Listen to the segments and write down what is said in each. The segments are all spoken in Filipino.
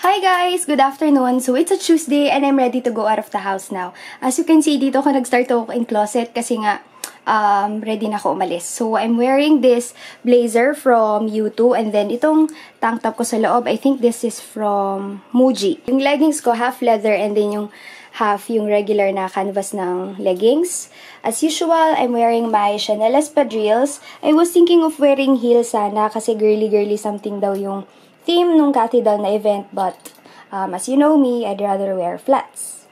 Hi guys! Good afternoon! So it's a Tuesday and I'm ready to go out of the house now. As you can see, dito ako nag-start ako in closet kasi nga ready na ako umalis. So I'm wearing this blazer from U2 and then itong tank top ko sa loob, I think this is from Muji. Yung leggings ko, half leather and then yung half yung regular na canvas ng leggings. As usual, I'm wearing my Chanel espadrilles. I was thinking of wearing heels sana kasi girly-girly something daw yung theme nung Cathedral na event, but as you know me, I'd rather wear flats.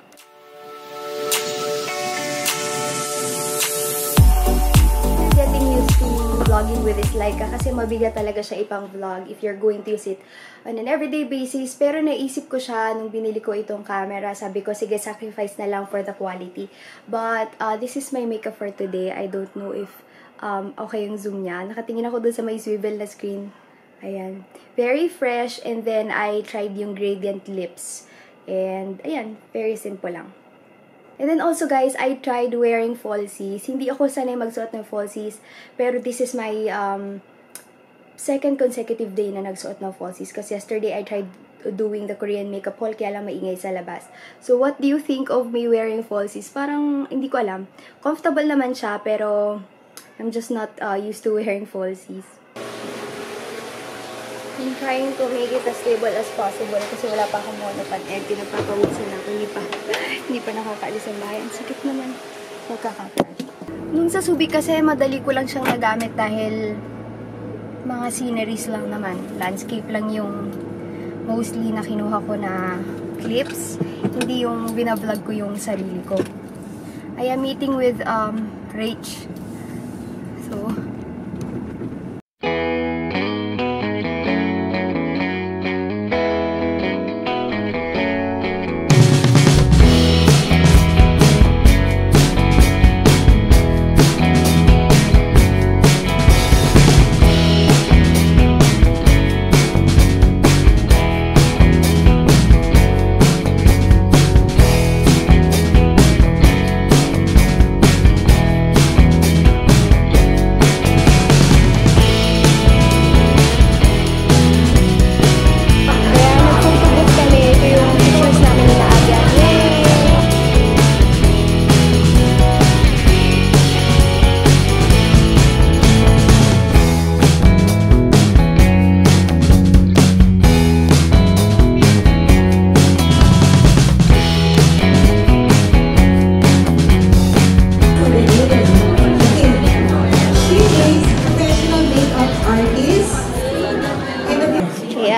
I'm getting used to vlogging with this Leica kasi mabigat talaga siya ipang vlog if you're going to use it on an everyday basis. Pero naisip ko siya nung binili ko itong camera. Sabi ko, sige, sacrifice na lang for the quality. But this is my makeup for today. I don't know if okay yung zoom niya. Nakatingin ako dun sa may swivel na screen. Ayan. Very fresh. And then, I tried yung gradient lips. And, ayan. Very simple lang. And then also, guys, I tried wearing falsies. Hindi ako sanay magsuot ng falsies. Pero this is my second consecutive day na nagsuot ng falsies. Kasi yesterday, I tried doing the Korean makeup haul. Kaya lang maingay sa labas. So, what do you think of me wearing falsies? Parang, hindi ko alam. Comfortable naman siya. Pero, I'm just not used to wearing falsies. I'm trying to make it as stable as possible kasi wala pa akong monopod egg. Pinapapawusan ako. Hindi pa nakakaalis ang bahay. Ang sakit naman. Magkaka-crash. Nung sa Subic kasi, madali ko lang siyang nagamit dahil mga sceneries lang naman. Landscape lang yung mostly na kinuha ko na clips. Hindi yung binablog ko yung sarili ko. I am meeting with Rach. So,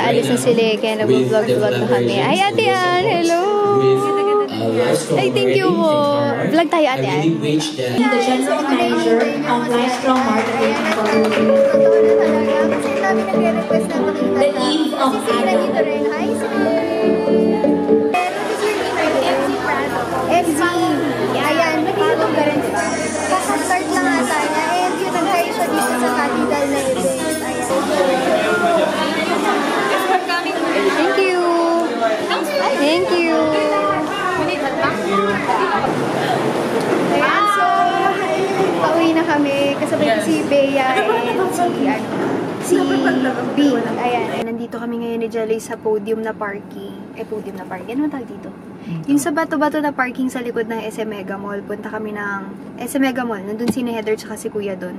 alis na sila kaya nag-vlog na kami. Ay, Ate Ann! Hello! Ay, thank you po. Vlog tayo, Ate Ann. The General Manager of Livestrong Marketing Incorporated. Kasi namin nagre-request na makita The Eve of Adam. Hi, sir! FC. Ayan, nakikitong ka rin. Kaka-start lang ata niya. And yun, nag-hire siya dito sa Cathedral na event. Ayan. Thank you. Thank you. Ayan, so, pauwi na kami. Kasabay ko si Bea and si B. Ayan. Nandito kami ngayon ni Jelly sa podium na parking. Podium na parking. Ano tawag dito? Yung sa bato-bato na parking sa likod ng SM Mega Mall. Punta kami ng SM Mega Mall. Nandun si Heather tsaka si Kuya dun.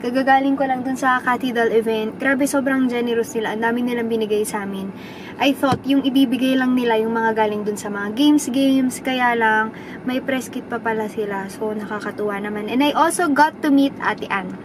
Kagagaling ko lang dun sa Cathedral event. Grabe, sobrang generous nila. Ang dami nilang binigay sa amin. I thought, yung ibibigay lang nila yung mga galing dun sa mga games. Kaya lang, may press kit pa pala sila. So, nakakatuwa naman. And I also got to meet Ate Ann.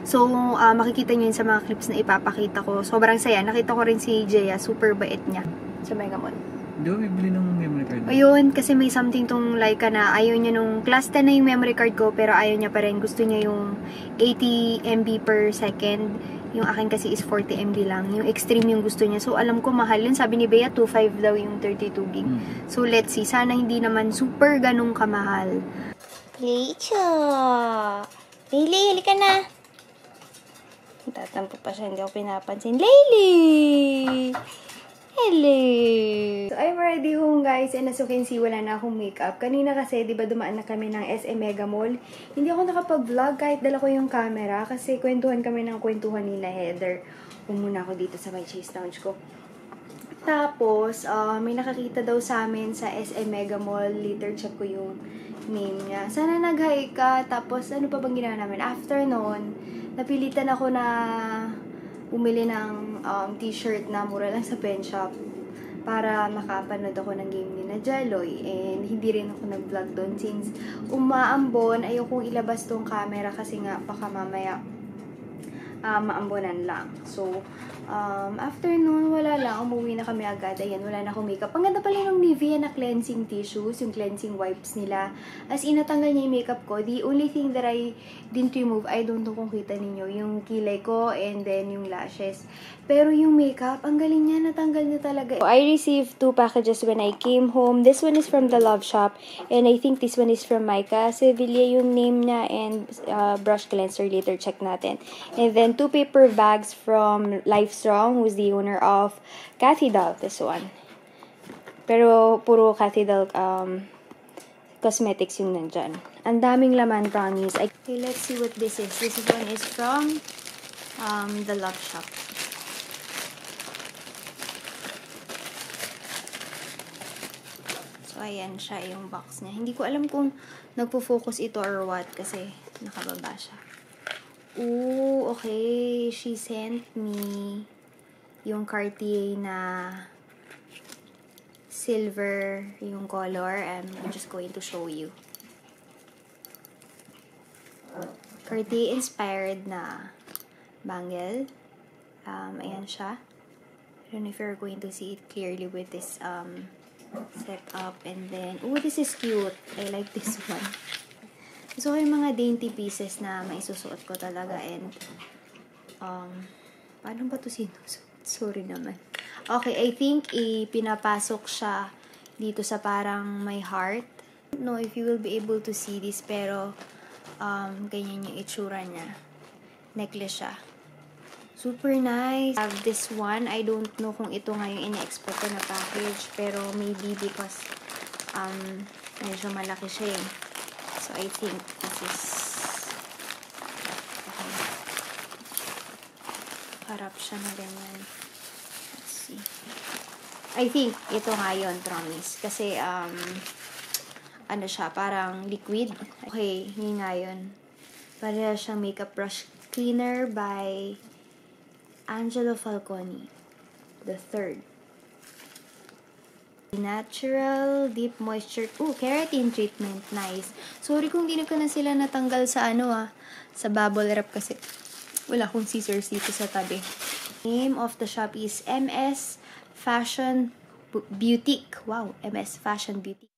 So, makikita nyo yun sa mga clips na ipapakita ko. Sobrang saya. Nakita ko rin si Jaya. Super bait niya sa Mega Mall. Di ba bibili ng memory card? Ayun, kasi may something tong Leica na ayaw niya nung class 10 na yung memory card ko, pero ayaw niya pa rin. Gusto niya yung 80 MB per second. Yung akin kasi is 40 MB lang. Yung extreme yung gusto niya. So, alam ko mahal yun. Sabi ni Bea, 2.5 daw yung 32 gig. So, let's see. Sana hindi naman super ganung kamahal. Rachel! Laylee, halika na! Tatampo pa siya. Hindi ako pinapansin. Laylee! Hello! So, I'm ready home, guys. And as you can see, wala na akong makeup. Kanina kasi, di ba, dumaan na kami ng SM Mega Mall. Hindi ako nakapag-vlog kahit dala ko yung camera kasi kwentuhan kami ng kwentuhan ni Heather. Muna ako dito sa my chase lounge ko. Tapos, may nakakita daw sa amin sa SM Mega Mall. Later, check ko yung name niya. Sana nag-hi ka. Tapos, ano pa bang ginawa namin? After nun, napilitan ako na bumili ng t-shirt na mura lang sa pen shop para makapanood ako ng game ni na Jaloy. And hindi rin ako nag-vlog doon since umaambon. Ayokong ilabas tong camera kasi nga baka mamaya maambunan lang. So, after nun, wala lang. Umuwi na kami agad. Ayan, wala na akong makeup. Ang ganda pala ng Nivea na cleansing tissues, yung cleansing wipes nila. As in, natanggal niya yung makeup ko. The only thing that I didn't remove, I don't know kung kita ninyo, yung kilay ko and then yung lashes. Pero yung makeup, ang galing niya. Natanggal niya talaga. I received 2 packages when I came home. This one is from the Love Shop. And I think this one is from Micah Sevilla yung name niya. And brush cleanser. Later, check natin. And then 2 paper bags from Lifestrong, who's the owner of Cathedral, this one. Pero puro Cathedral cosmetics yung nandyan. Ang daming laman, promise. Okay, let's see what this is. This one is from the Love Shop. So, ayan siya yung box niya. Hindi ko alam kung nagpo-focus ito or what kasi nakababa siya. Ooh, okay. She sent me yung Cartier na silver yung color. I'm just going to show you. Cartier inspired na bangle. Ayan siya. I don't know if you're going to see it clearly with this setup. And then, ooh, this is cute. I like this one. So, yung mga dainty pieces na maisusuot ko talaga. And, paano ba ito sinusuot? Sorry naman. Okay, I think pinapasok siya dito sa parang may heart. I don't know if you will be able to see this, pero ganyan yung itsura niya. Necklace siya. Super nice. I have this one. I don't know kung ito nga yung ina-expect ko na package, pero maybe because medyo malaki siya eh. So, I think this is okay. Harap siya na ganyan. Let's see. I think ito nga yun, promise. Kasi, ano siya, parang liquid. Okay, yun nga yun. Para siyang makeup brush cleaner by Angelo Falconi the third. Natural deep moisture. Ooh, keratin treatment. Nice. Sorry kung di ko na sila natanggal sa sa bubble wrap kasi wala akong scissors dito sa tabi. Name of the shop is MS Fashion Boutique. Wow, MS Fashion Boutique.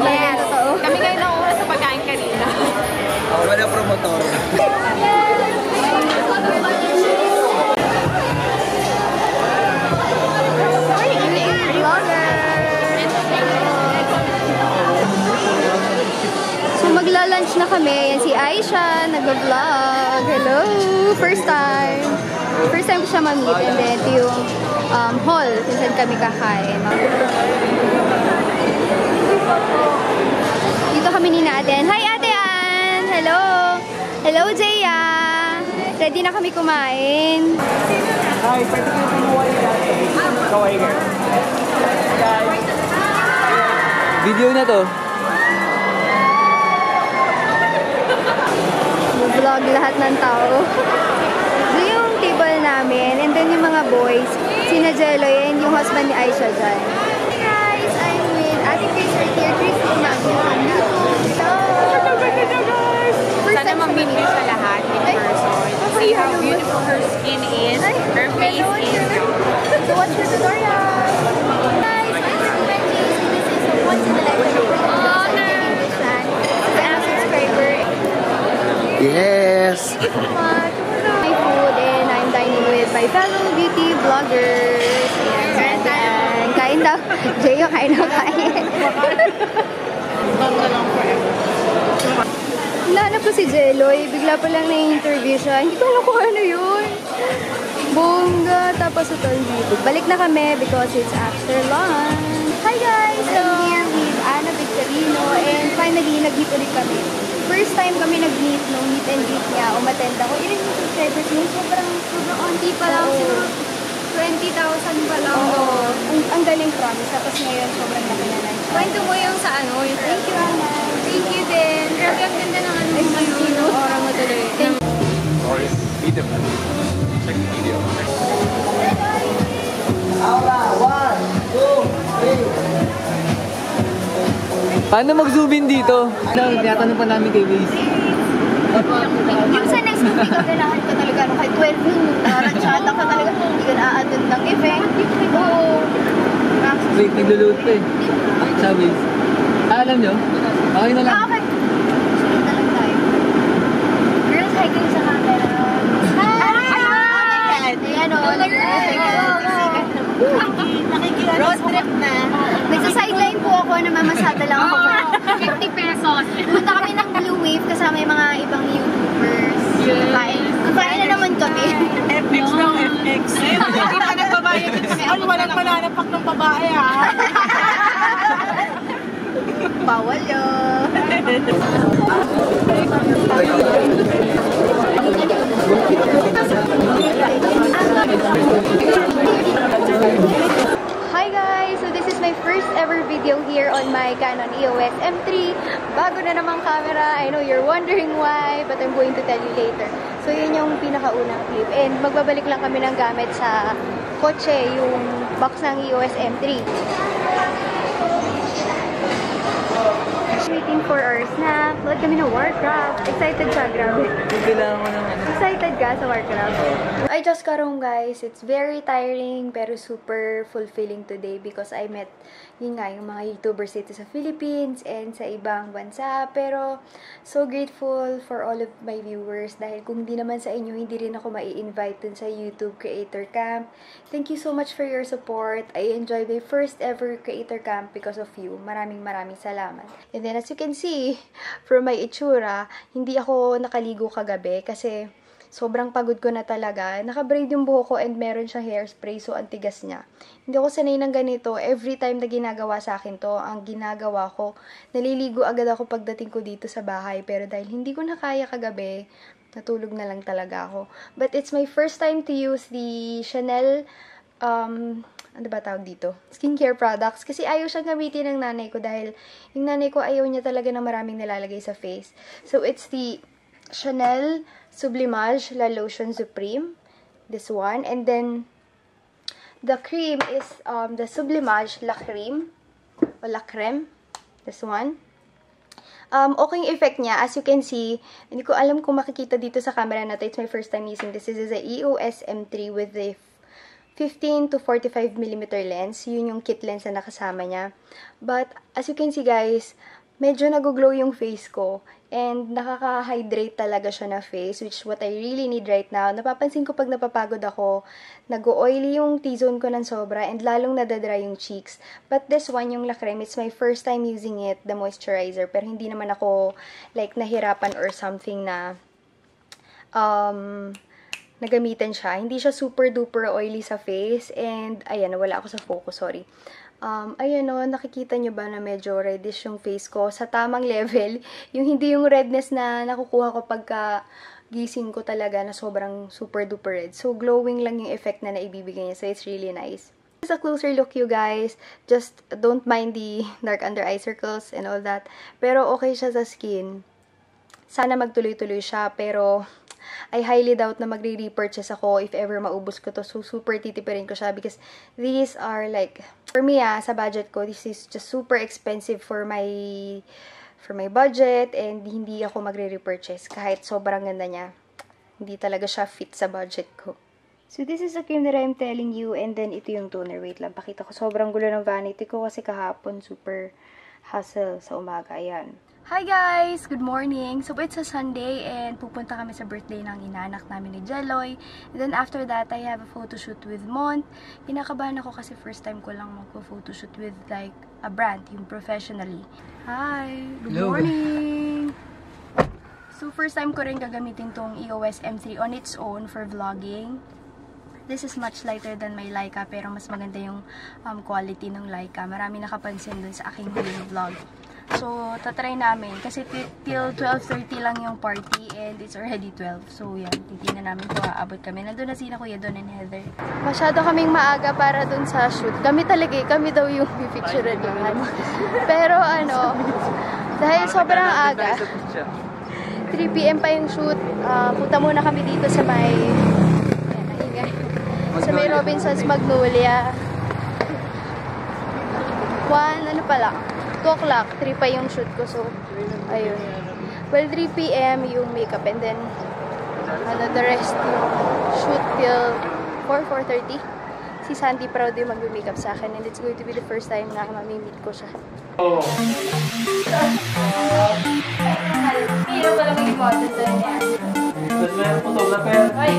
Yes. Kami ngayon na oras sa pagkain kanina. Wala promotor. So magla-lunch na kami. Yan si Aisha, nag-vlog. Hello! First time. First time ko siya ma-meet. And then ito yung hall kung saan kami kakain. Dito kami ni Aten. Hi Ate Ann! Hello! Hello Jaya! Ready na kami kumain. Hi, pwede ko yung kawai ka. Kawai ka. Video na to. Vlog lahat ng tao. Ito yung table namin. And then yung mga boys. Sina Jello and yung husband ni Aisha dyan. Hey guys! I'm with Ate Chris right here. Chris Ignacio. Hello! guys! Sana ma-meet niyo sa lahat in person. See how beautiful her skin is. Her face is. So watch the tutorial! Guys, I'm with Benji. This is a once in a lifetime English fan. I'm a subscriber. Yes! Thank you so much. My food and I'm dining with my fellow beauty vloggers. Ayan, kain daw. Jay, kain na kain. Nahanap ko si Jeloy. Bigla pa lang na-interview siya. Hindi ko alam kung ano yun. Bongga. Tapos ito dito. Balik na kami because it's after lunch. Hi guys! I'm here with Ana Victorino and finally nag-meet ulit kami. First time kami nag-meet nung meet and greet niya. Umatend ako. Ilan yung subscribers niya? Sobrang onti pa lang. Siguro 20,000 pa lang. Oo. Ang galing promise. Tapos ngayon sobrang laki na lang. Kwento mo yung sa ano. Thank you, Ana. Thank you din. Grabe ang ganda ng ano mo yun. Orang mo tuloy. Thank you. Or video. Check the video. Paano mag-zoom in dito? Tinatanong pa namin kay Waze. Yung sa next week, kailangan ko talaga, kahit 12 noon, naransyata ka talaga, hindi ka na-attend ng event. Oo. Wait, naglo-load pa eh. Sa Waze. Alam nyo? Okay na lang. Okay. Sunod na lang tayo. Girls, hi kayo sa camera. Hi! Ayan o. Road trip na. Nagsa-sideline po ako, namamasada lang ako. 50 pesos. Pumunta kami ng Blue Wave kasama yung mga ibang YouTubers. Kain. Kain na naman kami. FX lang, FX. Hindi pa nagbabayad kasi walang mananapak ng babae ha. Bawal yun. Hi guys! So this is my first ever video here on my Canon EOS M3. Bago na namang camera. I know you're wondering why, but I'm going to tell you later. So yun yung pinakaunang clip. And magbabalik lang kami ng gamit sa kotse, yung box ng EOS M3. Waiting for our snack. Load kami ng Warcraft. Excited siya, grabe. Kailangan mo ng ano. Excited ka sa Warcraft? I just got home guys. It's very tiring pero super fulfilling today because I met yun nga, yung mga YouTubers dito sa Philippines and sa ibang bansa. Pero so grateful for all of my viewers dahil kung hindi naman sa inyo, hindi rin ako mai-invite dun sa YouTube Creator Camp. Thank you so much for your support. I enjoyed my first ever Creator Camp because of you. Maraming salamat. And then as you can see from my itsura, hindi ako nakaligo kagabi kasi sobrang pagod ko na talaga. Naka-braid yung buhok ko and meron siyang hairspray so ang tigas niya. Hindi ako sanay ng ganito. Every time na ginagawa sa akin to, ang ginagawa ko, naliligo agad ako pagdating ko dito sa bahay. Pero dahil hindi ko na kaya kagabi, natulog na lang talaga ako. But it's my first time to use the Chanel ano ba tawag dito? Skincare products. Kasi ayaw siyang gamitin ng nanay ko dahil yung nanay ko ayaw niya talaga na maraming nilalagay sa face. So, it's the Chanel Sublimage La Lotion Supreme. This one. And then, the cream is the Sublimage La Creme. O La Creme. This one. Okay yung effect niya. As you can see, hindi ko alam kung makikita dito sa camera na to. It's my first time using this. This is a EOS M3 with the 15 to 45mm lens. Yun yung kit lens na nakasama niya. But, as you can see guys, medyo nag-glow yung face ko. And nakaka-hydrate talaga siya na face, which what I really need right now. Napapansin ko pag napapagod ako, nag-oily yung T-zone ko ng sobra, and lalong nadadry yung cheeks. But this one, yung La Creme, it's my first time using it, the moisturizer. Pero hindi naman ako, like, nahirapan or something na, nagamitan siya. Hindi siya super duper oily sa face. And, ayan, wala ako sa focus, sorry. Ayan o, nakikita nyo ba na medyo reddish yung face ko? Sa tamang level, yung hindi yung redness na nakukuha ko pagka gising ko talaga na sobrang super duper red. So, glowing lang yung effect na naibibigay niya. So, it's really nice. Just a closer look, you guys. Just don't mind the dark under eye circles and all that. Pero okay siya sa skin. Sana magtuloy-tuloy siya, pero I highly doubt na magre-repurchase ako if ever maubos ko to. So, super titipirin ko siya because these are like, for me sa budget ko, this is just super expensive for my budget, and hindi ako magre-repurchase kahit sobrang ganda niya. Hindi talaga siya fit sa budget ko. So, this is the cream that I'm telling you, and then ito yung toner. Wait lang, pakita ko. Sobrang gulo ng vanity ko kasi kahapon super hassle sa umaga. Ayan. Hi guys! Good morning! So, it's a Sunday and pupunta kami sa birthday ng inaanak namin ni Jeloy. And then after that, I have a photoshoot with Mont. Kinakabahan ako kasi first time ko lang magpo-photoshoot with like a brand, yung professionally. Hi! Good morning! So, first time ko rin gagamitin tong EOS M3 on its own for vlogging. This is much lighter than my Leica, pero mas maganda yung quality ng Leica. Marami nakapansin dun sa aking huling vlog. So, tatry namin. Kasi till 12:30 lang yung party and it's already 12. So, yan. Titignan namin kung aabot kami. Nandun na sina Kuya Don and Heather. Masyado kaming maaga para dun sa shoot. Kami talaga, kami daw yung pipicturean naman. Pero dahil sobrang aga, 3 PM pa yung shoot. Punta muna kami dito sa may Robinson's Magnolia. 2 o'clock, 3 pa yung shoot ko. So, ayun. Well, 3 PM yung makeup, and then the rest yung shoot till 4:30. Si Sandy proud yung mag-makeup sa akin, and it's going to be the first time na mamimit ko siya. Oh. Hero pala may model doon yan. Tapos may photographer. Ay!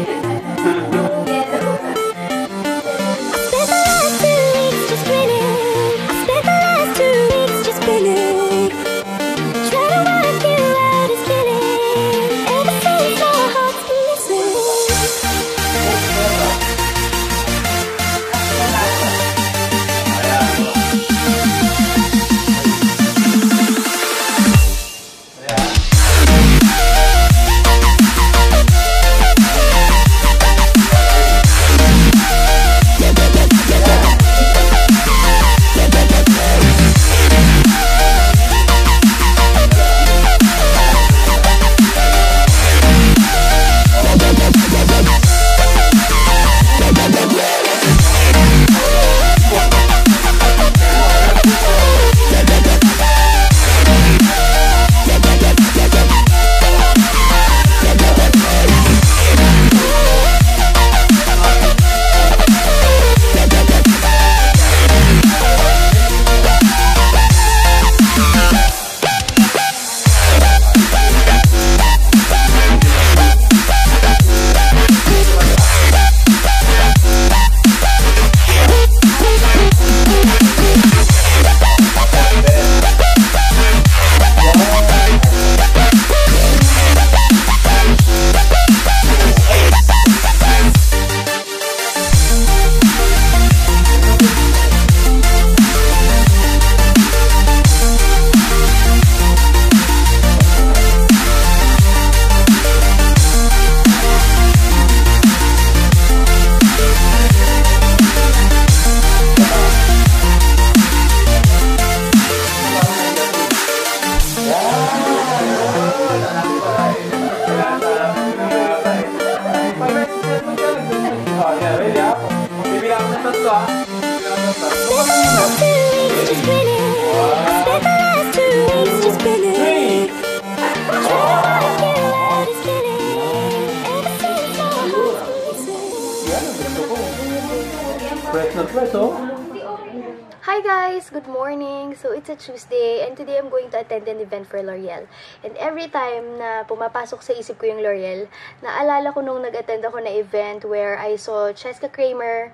Hi guys! Good morning! So, it's a Tuesday and today I'm going to attend an event for L'Oreal. And every time na pumapasok sa isip ko yung L'Oreal, naalala ko nung nag-attend ako na event where I saw Cheska Kramer,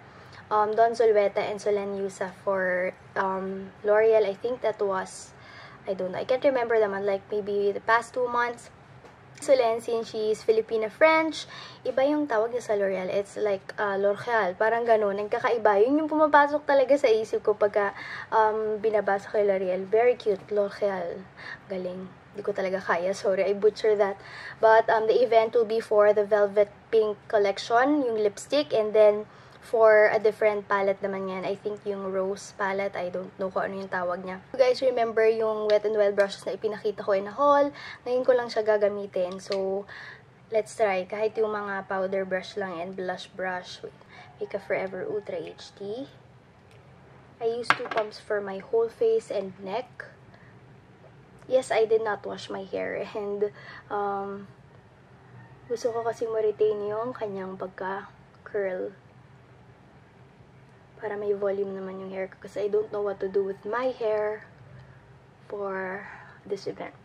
Don Zulueta, and Solen Yusa for L'Oreal. I think that was, I don't know, I can't remember naman, like maybe the past 2 months. Solen, since she's Filipina-French, iba yung tawag niya sa L'Oreal. It's like L'Oreal, parang gano'n. Nagkakaiba. Yun yung pumapasok talaga sa isip ko pagka binabasa kay L'Oreal. Very cute, L'Oreal. Galing. Hindi ko talaga kaya. Sorry, I butchered that. But the event will be for the Velvet Pink collection, yung lipstick, and then for a different palette naman yan. I think yung rose palette. I don't know kung ano yung tawag niya. You guys remember yung Wet n Wild brushes na ipinakita ko in a haul? Ngayon ko lang siya gagamitin. So, let's try. Kahit yung mga powder brush lang and blush brush with Makeup Forever Ultra HD. I used 2 pumps for my whole face and neck. Yes, I did not wash my hair. And, gusto ko kasi ma-retain yung kanyang pagka-curl. Para may volume naman yung hair ko. Kasi I don't know what to do with my hair for this event.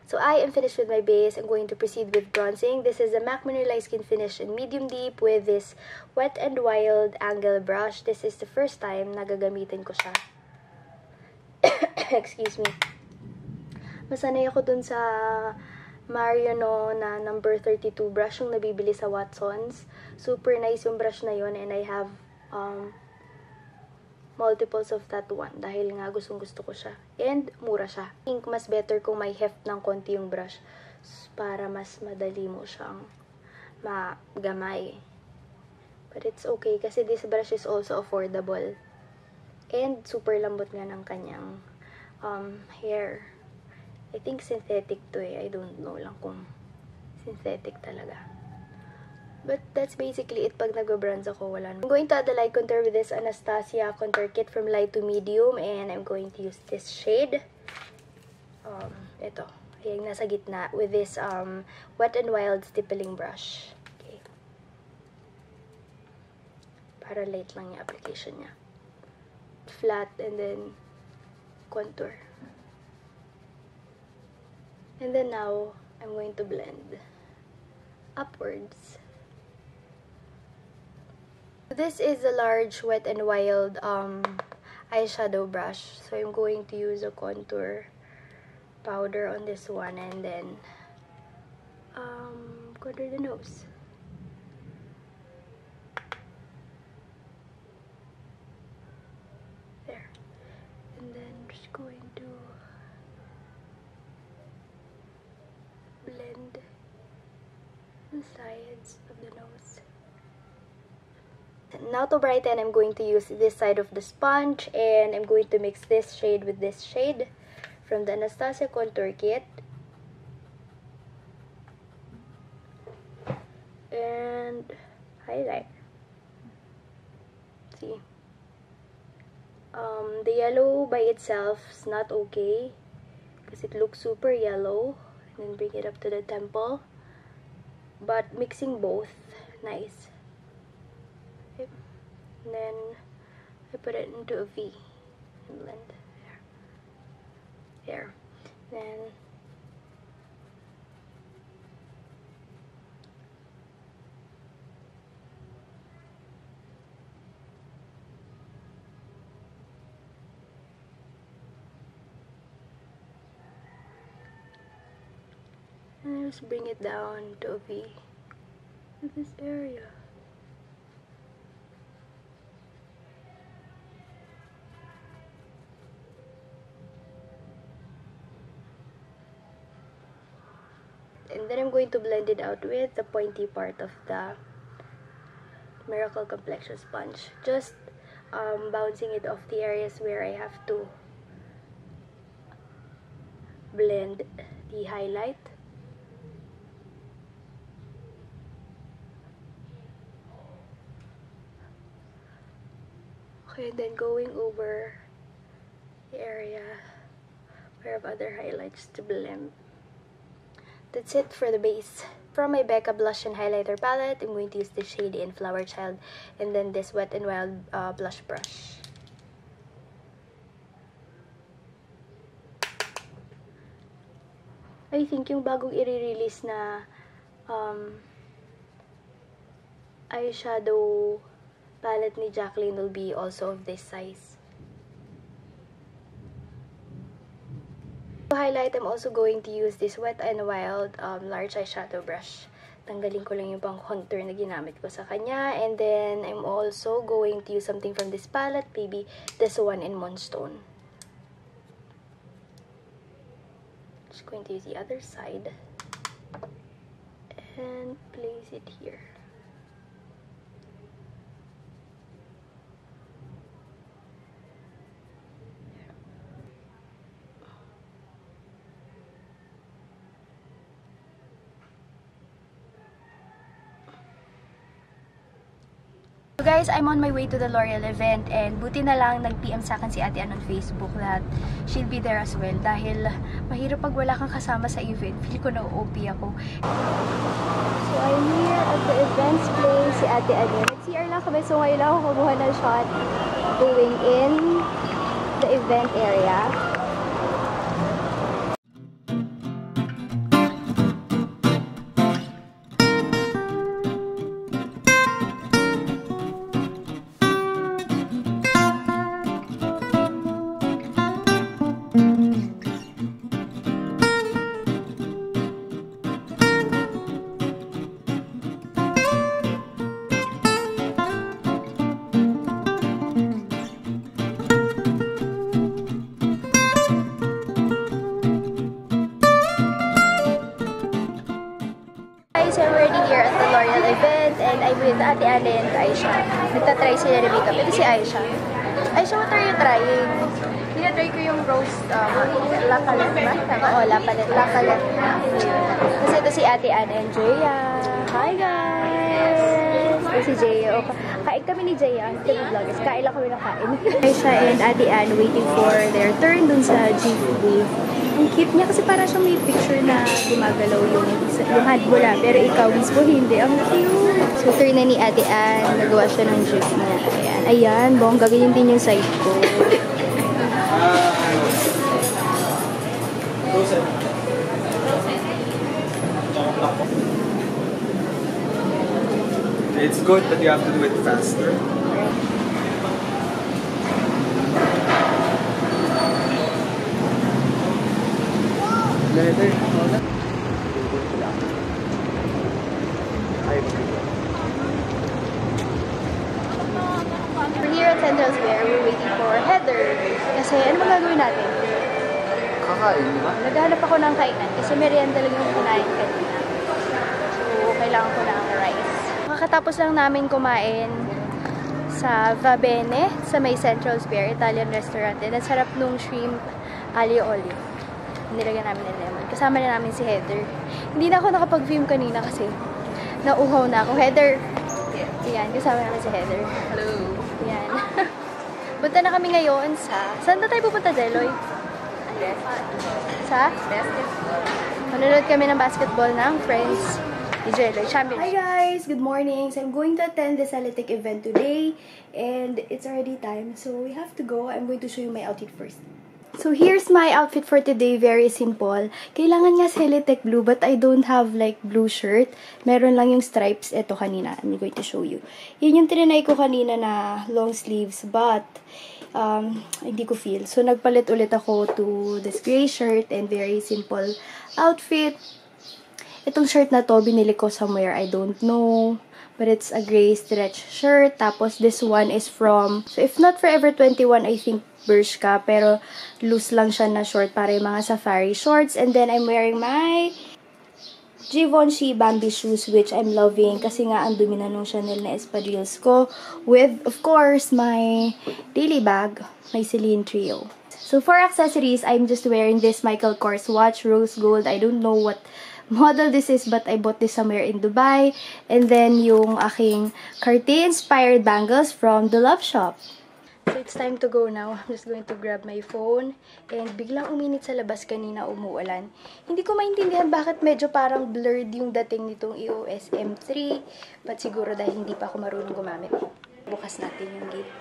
So I am finished with my base. I'm going to proceed with bronzing. This is a MAC Mineralized Skin Finish in Medium Deep with this Wet n Wild Angle Brush. This is the first time na gagamitin ko siya. Excuse me. Masanay ako dun sa Mariono na number 32 brush yung nabibili sa Watsons. Super nice yung brush na yun and I have multiples of that one dahil nga gustong-gusto ko siya. And mura siya. I think mas better kung may heft ng konti yung brush para mas madali mo siyang magamay. But it's okay kasi this brush is also affordable. And super lambot nga ng kanyang hair. I think synthetic to eh. I don't know lang kung synthetic talaga. But that's basically it pag nag-bronze ako. Wala. I'm going to add the light contour with this Anastasia Contour Kit from light to medium. And I'm going to use this shade. Ito. Yung nasa gitna. With this Wet n Wild Stippling Brush. Okay. Para light lang yung application niya. Flat and then contour. And then now, I'm going to blend upwards. This is a large Wet n Wild eyeshadow brush. So I'm going to use a contour powder on this one and then contour the nose. There. And then just going to blend the sides of the nose. Now to brighten, I'm going to use this side of the sponge and I'm going to mix this shade with this shade from the Anastasia Contour Kit. And highlight. See. The yellow by itself is not okay because it looks super yellow. And then bring it up to the temple. But mixing both, nice. Okay. And then I put it into a V and blend. There. Then just bring it down to a V in this area. And then I'm going to blend it out with the pointy part of the Miracle Complexion sponge. Just bouncing it off the areas where I have to blend the highlight. Okay, and then going over the area where I have other highlights to blend. That's it for the base. From my Becca Blush and Highlighter palette, I'm going to use the shade in Flower Child and then this Wet n Wild blush brush. I think yung bagong i-release na eyeshadow palette ni Jaclyn will be also of this size. To highlight, I'm also going to use this Wet n Wild large eyeshadow brush. Tanggalin ko lang yung pang contour na ginamit ko sa kanya. And then, I'm also going to use something from this palette, maybe this one in Moonstone. Just going to use the other side and place it here. So guys, I'm on my way to the L'Oreal event and buti na lang nag-PM sa akin si Ate Ann on Facebook that she'll be there as well dahil mahirap pag wala kang kasama sa event. Feel ko na-OP ako. So I'm here at the events place, si Ate Ann. Nag-CR lang kami, so ngayon ako kumuha ng shot going in the event area. Guys, I'm already here at the L'Oreal event and I'm with Ate Ann and Aisha. Nagtatry sila ng makeup. Ito si Aisha. Aisha, what are you trying? Tinatry ko yung rose La Palette ba? Oo, La Palette. La Palette. Kasi ito si Ate Ann and Jaya. Hi guys! Ito si Jaya. Kain kami ni Jaya. Vloggers. Kain lang kami ng kain. Aisha and Ate Ann waiting for their turn dun sa Jeep booth. Ang cute niya kasi para siyang may picture na gumagalaw yung hand mo lang. Pero ikaw mismo hindi. Ang cute! So, turn na ni Ate Ann. Nagawa siya ng juice niya. Ayan. Ayan. Bongga. Ganyan din yung side ko. It's good, but you have to do it faster. We're here at Central Square. We're waiting for Heather. Kasi ano ba gagawin natin? Kakain, di ba? Naghahanap ako ng kainan kasi merienda lang yung kunain kanina. So, kailangan ko ng rice. Makakatapos lang namin kumain sa Va Bene, sa may Central Square, Italian restaurant. And ang sarap nung shrimp aglio olio. Nilagyan namin ng lemon. Kasama na namin si Heather. Hindi na ako nakapag-film kanina kasi nauhaw na ako. Heather! Yan, kasama namin si Heather. Hello. Yan. Punta na kami ngayon sa... Saan na tayo pupunta, Jeloy? Sa? Manonood kami ng basketball ng friends ni Jeloy. Championship. Hi guys! Good morning! So I'm going to attend the Celetic event today. And it's already time. So we have to go. I'm going to show you my outfit first. So here's my outfit for today. Very simple. Kailangan nga Celetec blue but I don't have like blue shirt. Meron lang yung stripes. Ito kanina. I'm going to show you. Yun yung tinanay ko kanina na long sleeves but hindi ko feel. So nagpalit ulit ako to this gray shirt and very simple outfit. Itong shirt na to binili ko somewhere. I don't know. But it's a gray stretch shirt. Tapos this one is from, so if not Forever 21, I think Bershka. Pero loose lang siya na short para yung mga safari shorts. And then I'm wearing my Givenchy Bambi shoes which I'm loving. Kasi nga ang dumi na nung Chanel na espadrilles ko. With, of course, my daily bag. My Celine Trio. So for accessories, I'm just wearing this Michael Kors watch. Rose gold. I don't know what model this is but I bought this somewhere in Dubai. And then yung aking Cartier inspired bangles from The Love Shop. So it's time to go now. I'm just going to grab my phone. And biglang uminit sa labas kanina, umuulan. Hindi ko maintindihan bakit medyo parang blurred yung dating nitong EOS M3. But siguro dahil hindi pa ako marunong gumamit. Bukas natin yung gate.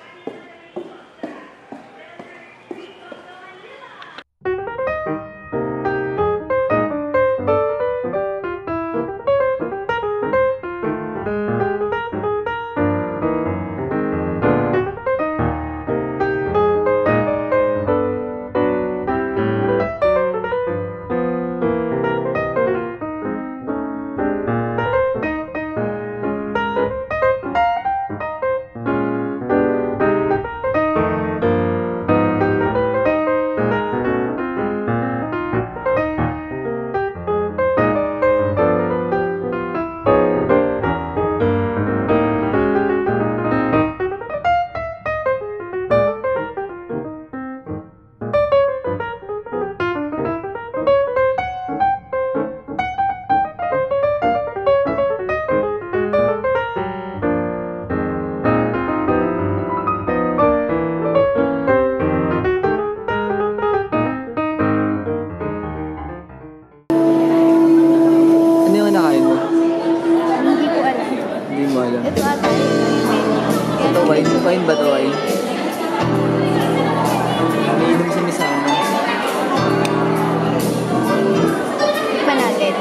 Ano yung nakain mo? Hindi ko alam. Hindi mo alam. Ito ata yung Ito, wine? Wine ba ito, wine? Umiinom si Miss Ana. pa natin.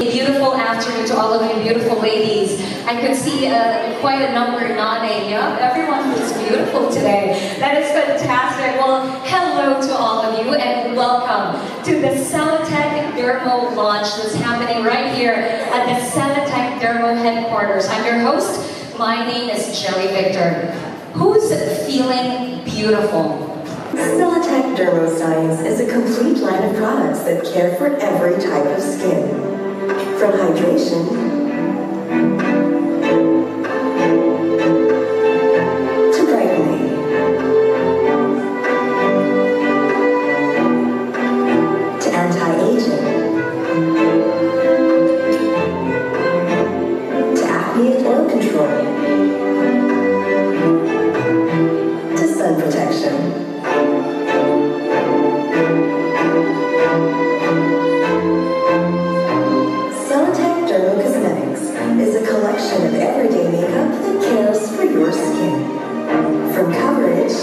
Beautiful afternoon to all of you beautiful ladies. I could see quite a number nodding. Yeah, everyone looks beautiful today. That is fantastic. Well, hello to all of you and welcome to the Celatec Dermo launch that's happening right here at the Celatec Dermo headquarters. I'm your host. My name is Jelly Victor. Who's feeling beautiful? Celatec Dermoscience is a complete line of products that care for every type of skin. From hydration to brightening to anti-aging to acne and oil control to sun protection. Celatec Dermocosmetics is a collection of everyday makeup that cares for your skin. From coverage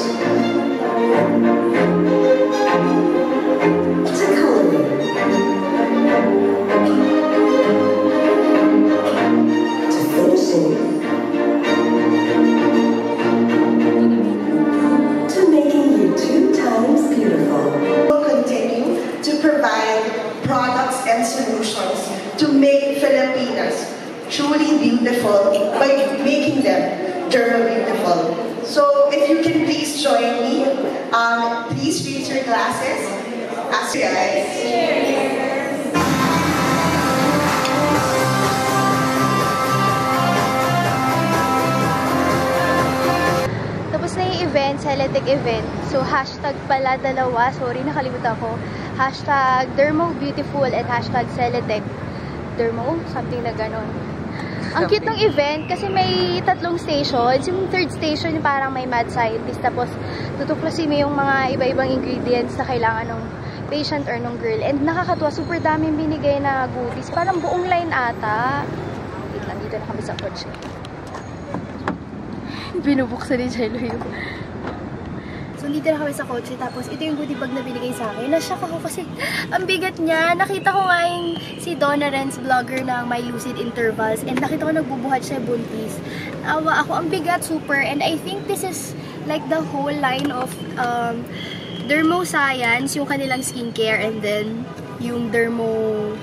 to coloring to finishing to making you 2 times beautiful. Will continue to provide products and solutions to make Filipinas truly beautiful by making them derma beautiful. So if you can please join me, please raise your glasses. Ask you guys. Tapos na yung event, Celatec event. So, hashtag pala dalawa. Sorry, nakalimutan ko. Hashtag Dermo Beautiful and hashtag Celatec Dermo. Something na ganon. Ang cute ng event kasi may 3 stations. Yung 3rd station yung parang may mad scientist. Tapos, tutuklasin mo yung mga iba-ibang ingredients na kailangan ng patient or ng girl. And nakakatuwa, super daming binigay na goodies. Parang buong line ata. Wait lang, dito na kami sa kotse. Binubuksan ni Jello yung... So, dito na kami sa kotse. Tapos, ito yung goodie bag na binigay sa akin. Nashock ako kasi ang bigat niya. Nakita ko nga yung si Donna Renz, vlogger ng My Lucid Intervals. And nakita ko nagbubuhat siya buntis. Awa ako. Ang bigat, super. And I think this is like the whole line of Dermoscience, yung kanilang skincare. And then, yung Dermo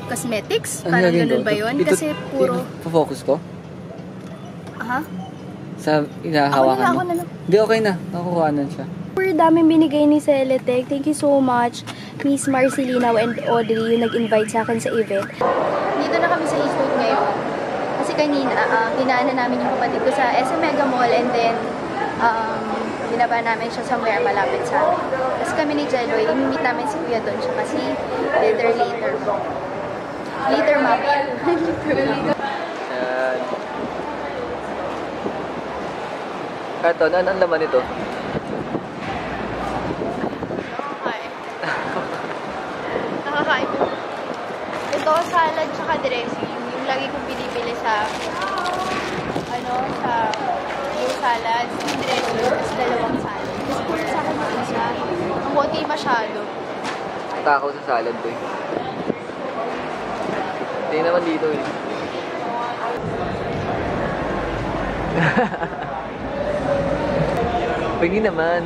Cosmetics. Parang ganun ba yun? Kasi puro... Focus ko? Aha. Sa inahawakan Ako mo? na. Hindi, okay na. Nakukuhanan siya. Super daming binigay ni Celatec. Thank you so much, Miss Marcelina and Audrey, yung nag-invite sa akin sa event. Dito na kami sa Eastwood ngayon. Kasi kanina, pinaanan namin yung kapatid ko sa SM Mega Mall and then binaba namin siya somewhere malapit sa amin. Tapos kami ni Jello, i-meet namin si Kuya doon siya kasi later. Later, mami. Yan. Ito, ano ang laman ito? dressing. Yung lagi kong binibili sa sa blue salad, yung dressing, tapos dalawang salad. Kasi kung sa akin yung isa, ang konti masyado. Takaw sa salad to eh. Hindi naman dito eh. Pwede naman.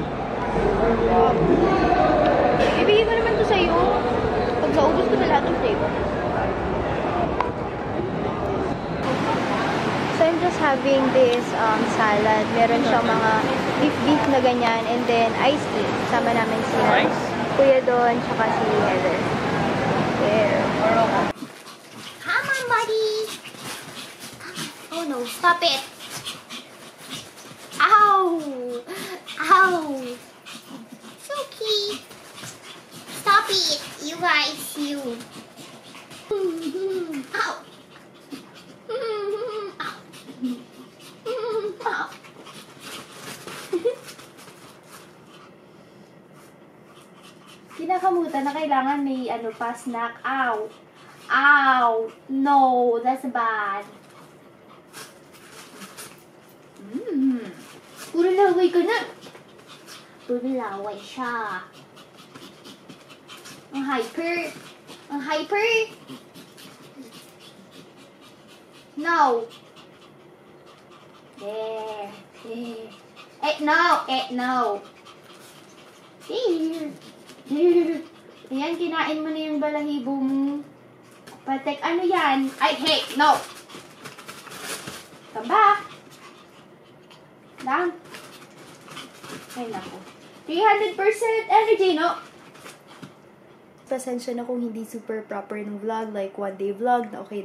Ibigay ko naman to sa'yo. Pag naubos ko na lahat ng flavor. So I'm just having this salad. Meron siyang mga beef na ganyan. And then iced tea. Sama namin si Kuya Don, tsaka si Heather. There. Come on, buddy. Oh no, stop it. Ow! Ow! It's okay. Stop it, you guys, you. Ow! Ow! Kinakamutan na kailangan may pa, snack. Ow! Ow! No, that's bad. Puro laway ka na. Puro laway siya. Ang hyper. Ang hyper. No. There. There. No. No. There. Ayan, kinain mo na yung balahibo mo. Patek, ano yan? Ay, hey, no! Come back! Lang. Ay, naku. 300% energy, no? Pasensya na kung hindi super proper ng vlog, like one day vlog na okay.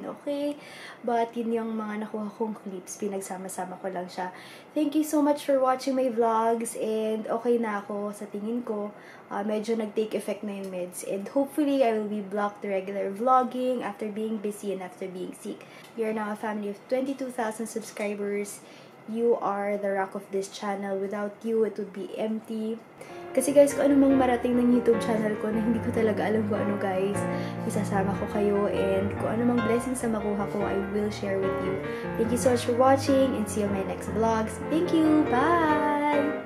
But yun yung mga nakuha kong clips, pinagsama-sama ko lang siya. Thank you so much for watching my vlogs and okay na ako sa tingin ko. Medyo nag-take effect na yung meds and hopefully I will be back to regular vlogging after being busy and after being sick. We are now a family of 22,000 subscribers. You are the rock of this channel. Without you, it would be empty. Kasi guys, kung ano mang marating ng YouTube channel ko na hindi ko talaga alam kung ano guys, isasama ko kayo and kung ano mang blessings na makuha ko, I will share with you. Thank you so much for watching and see you on my next vlogs. Thank you! Bye!